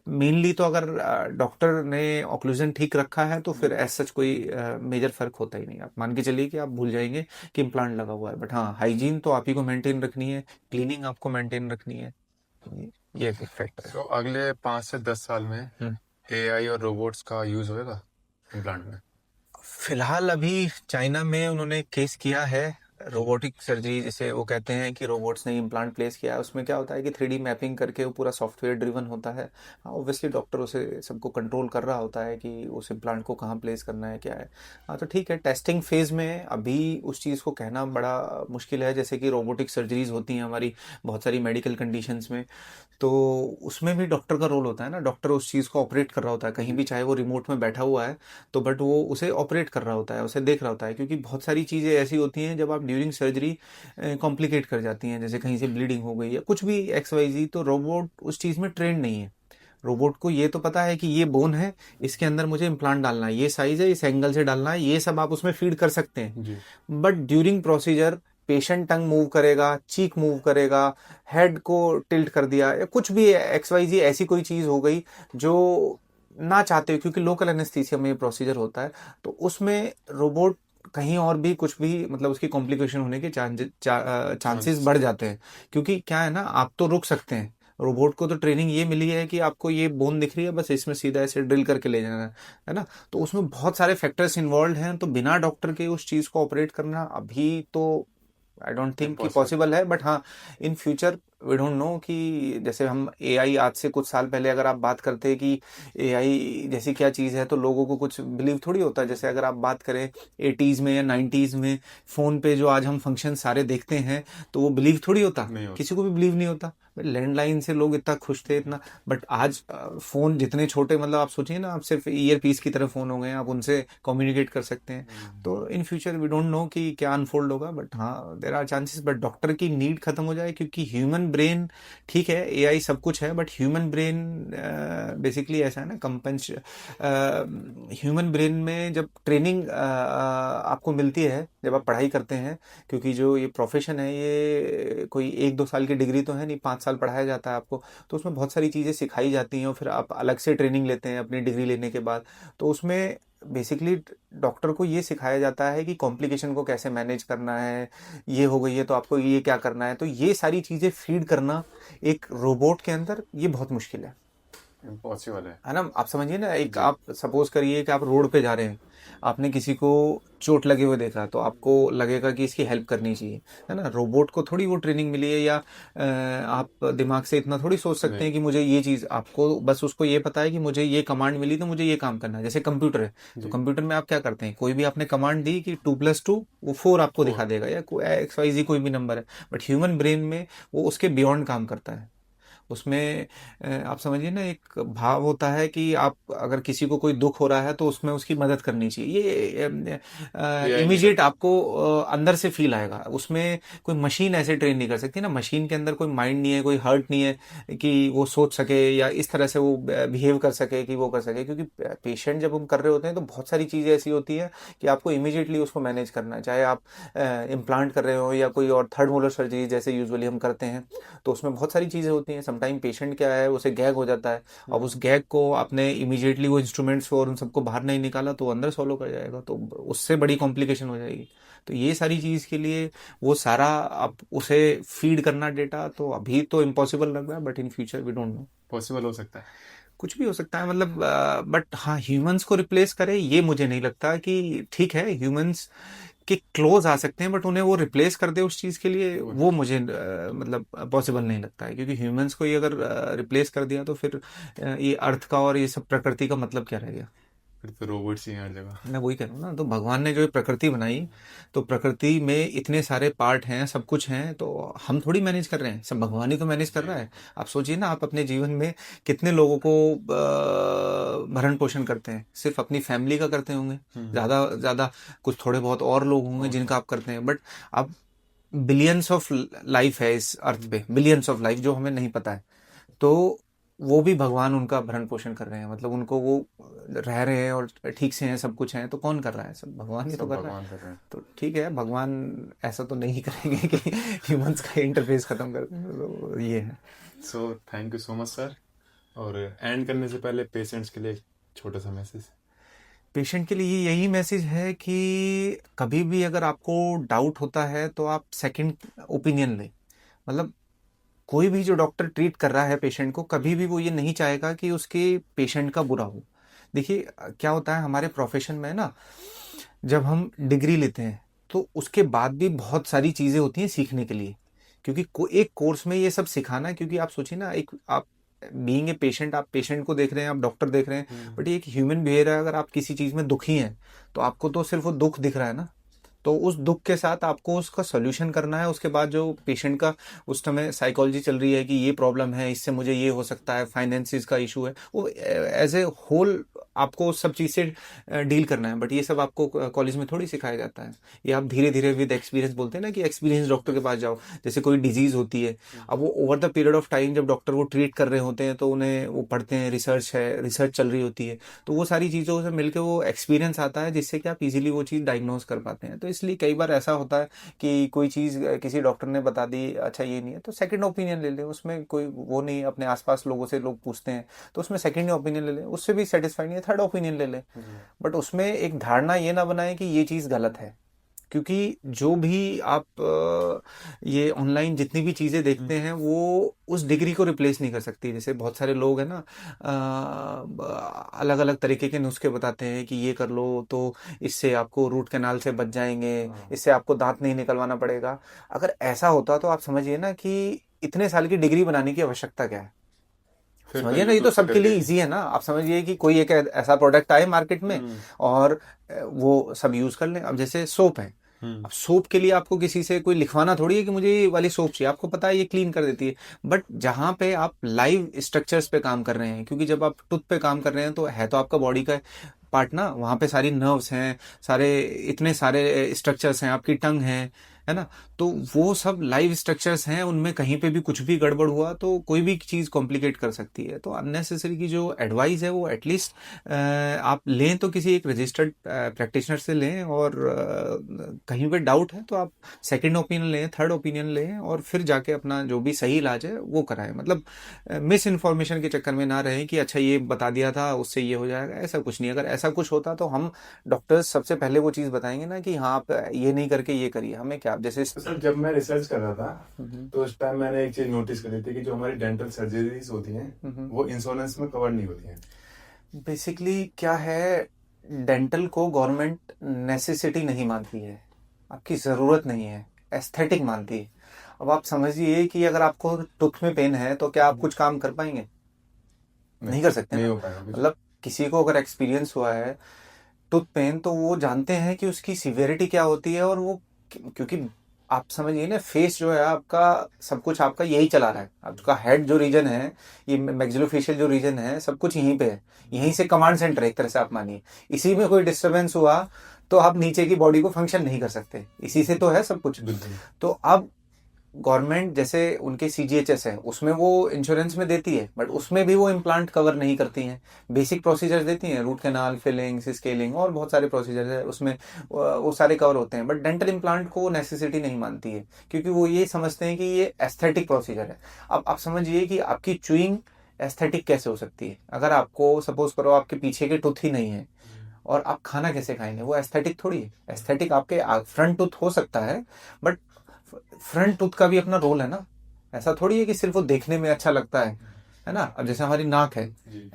मेनली तो अगर डॉक्टर ने ऑक्लूजन ठीक रखा है तो फिर ऐसा कोई मेजर फर्क होता ही नहीं। आप मान के चलिए कि आप भूल जाएंगे कि इम्प्लांट लगा हुआ है, बट हाँ, हाइजीन तो आप ही को मेंटेन रखनी है, क्लीनिंग आपको मेंटेन रखनी है, ये एक फैक्टर है। तो अगले 5 से 10 साल में एआई और रोबोट्स का यूज होगा इम्प्लांट में? फिलहाल अभी चाइना में उन्होंने केस किया है रोबोटिक सर्जरी, जिसे वो कहते हैं कि रोबोट्स ने इम्प्लांट प्लेस किया है। उसमें क्या होता है कि 3D मैपिंग करके वो पूरा सॉफ्टवेयर ड्रिवन होता है। हाँ, ऑब्वियसली डॉक्टर उसे सबको कंट्रोल कर रहा होता है कि उस इम्प्लांट को कहाँ प्लेस करना है, क्या है। हाँ, तो ठीक है, टेस्टिंग फेज में अभी उस चीज़ को कहना बड़ा मुश्किल है। जैसे कि रोबोटिक सर्जरीज होती हैं हमारी बहुत सारी मेडिकल कंडीशंस में, तो उसमें भी डॉक्टर का रोल होता है ना। डॉक्टर उस चीज़ को ऑपरेट कर रहा होता है, कहीं भी, चाहे वो रिमोट में बैठा हुआ है तो, बट वो उसे ऑपरेट कर रहा होता है, उसे देख रहा होता है। क्योंकि बहुत सारी चीज़ें ऐसी होती हैं जब आप ड्यूरिंग सर्जरी कॉम्प्लिकेट कर जाती हैं, जैसे कहीं से ब्लीडिंग हो गई या कुछ भी XYZ, तो रोबोट उस चीज़ में ट्रेंड नहीं है। रोबोट को ये तो पता है कि ये बोन है, इसके अंदर मुझे इम्प्लांट डालना है, ये साइज है, इस एंगल से डालना है, ये सब आप उसमें फीड कर सकते हैं। But during procedure patient tongue move करेगा, चीक मूव करेगा, हेड को टिल्ट कर दिया या कुछ भी XYZ ऐसी कोई चीज़ हो गई जो ना चाहते हो, क्योंकि लोकल एनेस्थीसिया में ये प्रोसीजर होता है, तो उसमें रोबोट कहीं और भी कुछ भी, मतलब उसकी कॉम्प्लिकेशन होने के चांसेस बढ़ जाते हैं। क्योंकि क्या है ना, आप तो रुक सकते हैं, रोबोट को तो ट्रेनिंग ये मिली है कि आपको ये बोन दिख रही है, बस इसमें सीधा ऐसे ड्रिल करके ले जाना है ना। तो उसमें बहुत सारे फैक्टर्स इन्वॉल्व हैं, तो बिना डॉक्टर के उस चीज़ को ऑपरेट करना अभी तो आई डोंट थिंक कि पॉसिबल है। बट हाँ, in future we don't know कि जैसे हम एआई, आज से कुछ साल पहले अगर आप बात करते कि एआई जैसी क्या चीज़ है तो लोगों को कुछ बिलीव थोड़ी होता है। जैसे अगर आप बात करें 80s में या 90s में, फ़ोन पे जो आज हम फंक्शन सारे देखते हैं तो वो बिलीव थोड़ी होता, नहीं होता। किसी को भी बिलीव नहीं होता। लैंडलाइन से लोग इतना खुश थे, इतना। बट आज फ़ोन जितने छोटे, मतलब आप सोचिए ना, आप सिर्फ ईयर पीस की तरह फ़ोन हो गए हैं, आप उनसे कम्युनिकेट कर सकते हैं। तो in future we don't know कि क्या अनफोल्ड होगा, बट हाँ there are chances. But doctor की नीड खत्म हो जाए, क्योंकि ह्यूमन ब्रेन, ठीक है एआई सब कुछ है, बट ह्यूमन ब्रेन बेसिकली ऐसा है ना, कंपंस ह्यूमन ब्रेन में जब ट्रेनिंग आपको मिलती है, जब आप पढ़ाई करते हैं, क्योंकि जो ये प्रोफेशन है ये कोई 1-2 साल की डिग्री तो है नहीं, 5 साल पढ़ाया जाता है आपको। तो उसमें बहुत सारी चीज़ें सिखाई जाती हैं और फिर आप अलग से ट्रेनिंग लेते हैं अपनी डिग्री लेने के बाद। तो उसमें बेसिकली डॉक्टर को ये सिखाया जाता है कि कॉम्प्लिकेशन को कैसे मैनेज करना है, ये हो गई है तो आपको ये क्या करना है। तो ये सारी चीज़ें फीड करना एक रोबोट के अंदर, ये बहुत मुश्किल इम्पॉसिबल है ना। आप समझिए ना, एक जी। आप सपोज करिए कि आप रोड पे जा रहे हैं, आपने किसी को चोट लगे हुए देखा, तो आपको लगेगा कि इसकी हेल्प करनी चाहिए, है ना। रोबोट को थोड़ी वो ट्रेनिंग मिली है, या आप दिमाग से इतना थोड़ी सोच सकते नहीं। हैं कि मुझे ये चीज़, आपको बस उसको ये पता है कि मुझे ये कमांड मिली तो मुझे ये काम करना है। जैसे कंप्यूटर है, तो जी। कंप्यूटर में आप क्या करते हैं, कोई भी आपने कमांड दी कि 2+2 वो 4 आपको दिखा 4। देगा, या XYZ कोई भी नंबर है। बट ह्यूमन ब्रेन में वो उसके बियॉन्ड काम करता है। उसमें आप समझिए ना, एक भाव होता है कि आप अगर किसी को कोई दुख हो रहा है तो उसमें उसकी मदद करनी चाहिए, ये एआई नहीं इमीडिएट करता। आपको अंदर से फील आएगा। उसमें कोई मशीन ऐसे ट्रेन नहीं कर सकती ना, मशीन के अंदर कोई माइंड नहीं है, कोई हर्ट नहीं है कि वो सोच सके या इस तरह से वो बिहेव कर सके कि वो कर सके। क्योंकि पेशेंट जब हम कर रहे होते हैं तो बहुत सारी चीज़ें ऐसी होती हैं कि आपको इमीडिएटली उसको मैनेज करना है, चाहे आप इम्प्लांट कर रहे हो या कोई और थर्ड मोलर सर्जरी जैसे यूजुअली हम करते हैं। तो उसमें बहुत सारी चीज़ें होती हैं। समटाइम पेशेंट क्या है, उसे गैग हो जाता है, अब उस गैग को आपने इमीडिएटली वो इंस्ट्रूमेंट्स और उन सबको बाहर नहीं निकाला तो वो अंदर सॉलो कर जाएगा, तो उससे बड़ी कॉम्प्लिकेशन हो जाएगी। तो ये सारी चीज़ के लिए वो सारा आप उसे फीड करना डेटा, तो अभी तो इम्पॉसिबल लग रहा है, but in future we don't know. Possible हो सकता है। कुछ भी हो सकता है, मतलब बट हाँ, ह्यूमंस को रिप्लेस करे ये मुझे नहीं लगता कि ठीक है। ह्यूमंस के क्लोज आ सकते हैं, बट उन्हें वो रिप्लेस कर दे उस चीज़ के लिए, वो वो मुझे मतलब पॉसिबल नहीं लगता है। क्योंकि ह्यूमंस को ही अगर रिप्लेस कर दिया तो फिर ये अर्थ का और ये सब प्रकृति का मतलब क्या रह गया। फिर तो रोबोट्स ही हैं हर जगह। मैं वही कह रहा हूँ ना, तो भगवान ने जो ये प्रकृति बनाई, तो प्रकृति में इतने सारे पार्ट हैं, सब कुछ हैं, तो हम थोड़ी मैनेज कर रहे हैं, सब भगवान ही तो मैनेज कर जी। रहा है। आप सोचिए ना, आप अपने जीवन में कितने लोगों को भरण पोषण करते हैं, सिर्फ अपनी फैमिली का करते होंगे, ज़्यादा ज़्यादा कुछ थोड़े बहुत और लोग होंगे और जिनका आप करते हैं, बट अब बिलियंस ऑफ लाइफ है इस अर्थ पे, बिलियंस ऑफ लाइफ जो हमें नहीं पता है। तो वो भी भगवान उनका भरण पोषण कर रहे हैं, मतलब उनको वो रह रहे हैं और ठीक से हैं, सब कुछ हैं, तो कौन कर रहा है, सब भगवान ही तो सब कर रहा है। भगवान कर रहे हैं। तो ठीक है, भगवान ऐसा तो नहीं करेंगे कि ह्यूमंस का इंटरफेस खत्म कर दें, तो ये है। So thank you so much sir. और एंड करने से पहले पेशेंट्स के लिए एक छोटा सा मैसेज। पेशेंट के लिए यही मैसेज है कि कभी भी अगर आपको डाउट होता है तो आप सेकंड ओपिनियन लें। मतलब कोई भी जो डॉक्टर ट्रीट कर रहा है पेशेंट को, कभी भी वो ये नहीं चाहेगा कि उसके पेशेंट का बुरा हो। देखिए क्या होता है हमारे प्रोफेशन में ना, जब हम डिग्री लेते हैं तो उसके बाद भी बहुत सारी चीज़ें होती हैं सीखने के लिए। क्योंकि एक कोर्स में ये सब सिखाना, क्योंकि आप सोचिए ना, एक आप बीइंग ए पेशेंट, आप पेशेंट को देख रहे हैं, आप डॉक्टर देख रहे हैं, बट ये एक ह्यूमन बिहेवियर है। अगर आप किसी चीज़ में दुखी हैं तो आपको तो सिर्फ वो दुख दिख रहा है ना, तो उस दुख के साथ आपको उसका सोल्यूशन करना है। उसके बाद जो पेशेंट का उस समय साइकोलॉजी चल रही है कि ये प्रॉब्लम है, इससे मुझे ये हो सकता है, फाइनेंसिस का इशू है, वो एज ए होल आपको उस सब चीज़ से डील करना है। बट ये सब आपको कॉलेज में थोड़ी सिखाया जाता है। ये आप धीरे धीरे विद एक्सपीरियंस, बोलते हैं ना कि एक्सपीरियंस डॉक्टर के पास जाओ। जैसे कोई डिजीज़ होती है, अब वो over the period of time जब डॉक्टर वो ट्रीट कर रहे होते हैं तो उन्हें वो पढ़ते हैं, रिसर्च है, रिसर्च चल रही होती है, तो वो सारी चीज़ों से मिलकर वो एक्सपीरियंस आता है जिससे कि आप इजीली वो चीज़ डायग्नोज कर पाते हैं। तो इसलिए कई बार ऐसा होता है कि कोई चीज़ किसी डॉक्टर ने बता दी, अच्छा ये नहीं है, तो सेकंड ओपिनियन ले लें। उसमें कोई वो नहीं, अपने आसपास लोगों से लोग पूछते हैं तो उसमें सेकंड ओपिनियन ले लें, उससे भी सेटिस्फाइड नहीं है, थर्ड ओपिनियन ले लें। बट उसमें एक धारणा ये ना बनाए कि ये चीज़ गलत है। क्योंकि जो भी आप ये ऑनलाइन जितनी भी चीज़ें देखते हैं वो उस डिग्री को रिप्लेस नहीं कर सकती। जैसे बहुत सारे लोग हैं ना, अलग अलग तरीके के नुस्खे बताते हैं कि ये कर लो तो इससे आपको रूट कैनाल से बच जाएंगे, इससे आपको दांत नहीं निकलवाना पड़ेगा। अगर ऐसा होता तो आप समझिए ना कि इतने साल की डिग्री बनाने की आवश्यकता क्या है? फिर समझिए ना, ये तो सबके लिए इजी है ना। आप समझिए कि कोई एक ऐसा प्रोडक्ट आए मार्केट में और वो सब यूज कर लें। अब जैसे सोप है, अब सोप के लिए आपको किसी से कोई लिखवाना थोड़ी है कि मुझे ये वाली सोप चाहिए, आपको पता है ये क्लीन कर देती है। बट जहां पे आप लाइव स्ट्रक्चर्स पे काम कर रहे हैं, क्योंकि जब आप टूथ पे काम कर रहे हैं तो है तो आपका बॉडी का पार्ट ना, वहां पे सारी नर्व्स हैं, सारे इतने सारे स्ट्रक्चर्स हैं, आपकी टंग है ना, तो वो सब लाइव स्ट्रक्चर्स हैं, उनमें कहीं पे भी कुछ भी गड़बड़ हुआ तो कोई भी चीज़ कॉम्प्लिकेट कर सकती है। तो अननेसेसरी की जो एडवाइस है वो एटलीस्ट आप लें तो किसी एक रजिस्टर्ड प्रैक्टिशनर से लें, और कहीं पे डाउट है तो आप सेकंड ओपिनियन लें, थर्ड ओपिनियन लें, और फिर जाके अपना जो भी सही इलाज है वो कराएं। मतलब मिस इन्फॉर्मेशन के चक्कर में ना रहें कि अच्छा ये बता दिया था उससे ये हो जाएगा, ऐसा कुछ नहीं। अगर ऐसा कुछ होता तो हम डॉक्टर्स सबसे पहले वो चीज़ बताएंगे ना कि हाँ आप ये नहीं करके ये करिए। हमें क्या, जैसे तो सर जब मैं रिसर्च कर रहा था तो उस टाइम मैंने एक चीज नोटिस करी थी कि जो हमारी डेंटल सर्जरीज होती हैं वो इंश्योरेंस में कवर नहीं होती हैं। बेसिकली क्या है, डेंटल को गवर्नमेंट नेसेसिटी नहीं मानती है, आपकी ज़रूरत नहीं है, एस्थेटिक मानती है। अब आप समझिए कि अगर आपको टूथ में पेन है तो क्या आप कुछ काम कर पाएंगे? नहीं कर सकते नहीं ना। हो पाएगा कुछ। मतलब किसी को अगर एक्सपीरियंस हुआ है टूथ पेन तो वो जानते हैं कि उसकी सिवियरिटी क्या होती है, और वो क्योंकि आप समझिए ना, फेस जो है आपका, सब कुछ आपका यही चला रहा है। आपका हेड जो रीजन है, ये मैक्सिलोफेशियल जो रीजन है, सब कुछ यहीं पे है, यहीं से कमांड सेंटर है एक तरह से आप मानिए। इसी में कोई डिस्टरबेंस हुआ तो आप नीचे की बॉडी को फंक्शन नहीं कर सकते, इसी से तो है सब कुछ। बिल्कुल। तो अब गवर्नमेंट जैसे उनके सीजीएचएस है उसमें वो इंश्योरेंस में देती है, बट उसमें भी वो इम्प्लांट कवर नहीं करती हैं। बेसिक प्रोसीजर्स देती हैं, रूट कैनाल, फिलिंग्स, स्केलिंग और बहुत सारे प्रोसीजर्स है उसमें, वो सारे कवर होते हैं। बट डेंटल इम्प्लांट को नेसेसिटी नहीं मानती है, क्योंकि वो ये समझते हैं कि ये एस्थेटिक प्रोसीजर है। अब आप समझिए कि आपकी च्यूइंग एस्थेटिक कैसे हो सकती है? अगर आपको सपोज करो आपके पीछे के टूथ ही नहीं है और आप खाना कैसे खाएंगे? वो एस्थेटिक थोड़ी है। एस्थेटिक आपके फ्रंट टूथ हो सकता है, बट फ्रंट टूथ का भी अपना रोल है ना। ऐसा थोड़ी है कि सिर्फ वो देखने में अच्छा लगता है ना। अब जैसे हमारी नाक है,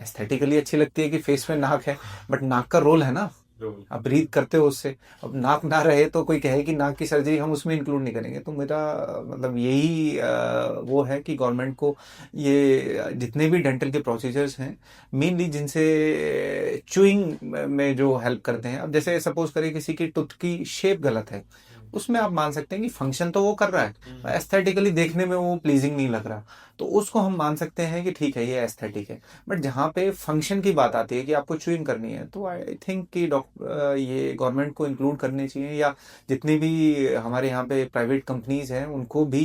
एस्थेटिकली अच्छी लगती है कि फेस में नाक है, बट नाक का रोल है ना, आप ब्रीथ करते हो उससे। अब नाक ना रहे तो कोई कहे कि नाक की सर्जरी हम उसमें इंक्लूड नहीं करेंगे। तो मेरा मतलब यही वो है कि गवर्नमेंट को ये जितने भी डेंटल के प्रोसीजर्स हैं, मेनली जिनसे च्यूइंग में जो हेल्प करते हैं, अब जैसे सपोज करिए किसी की टूथ की शेप गलत है, उसमें आप मान सकते हैं कि फंक्शन तो वो कर रहा है, एस्थेटिकली देखने में वो प्लीजिंग नहीं लग रहा, तो उसको हम मान सकते हैं कि ठीक है ये एस्थेटिक है। बट जहाँ पे फंक्शन की बात आती है कि आपको च्यूइंग करनी है, तो आई थिंक कि ये गवर्नमेंट को इंक्लूड करने चाहिए, या जितनी भी हमारे यहाँ पे प्राइवेट कंपनीज हैं उनको भी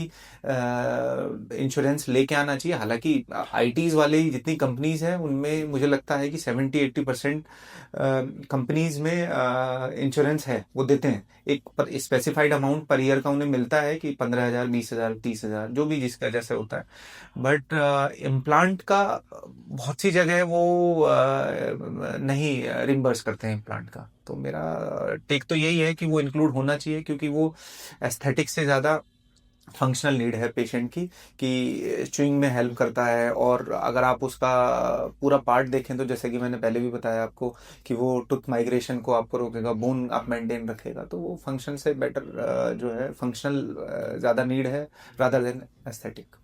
इंश्योरेंस लेके आना चाहिए। हालांकि आईटीज वाले जितनी कंपनीज हैं उनमें मुझे लगता है कि 70-80% कंपनीज में इंश्योरेंस है, वो देते हैं। एक स्पेसिफाइड अमाउंट पर ईयर का उन्हें मिलता है कि 15,000, 20,000, 30,000, जो भी जिसका जैसे होता है। बट इम्प्लांट का बहुत सी जगह वो नहीं रिम्बर्स करते हैं इम्प्लांट का। तो मेरा टेक तो यही है कि वो इंक्लूड होना चाहिए, क्योंकि वो एस्थेटिक से ज़्यादा फंक्शनल नीड है पेशेंट की, कि च्यूइंग में हेल्प करता है। और अगर आप उसका पूरा पार्ट देखें तो जैसे कि मैंने पहले भी बताया आपको कि वो टूथ माइग्रेशन को आपको रोकेगा, बोन आप मेंटेन रखेगा, तो वो फंक्शन से बेटर जो है फंक्शनल ज़्यादा नीड है रादर देन एस्थेटिक।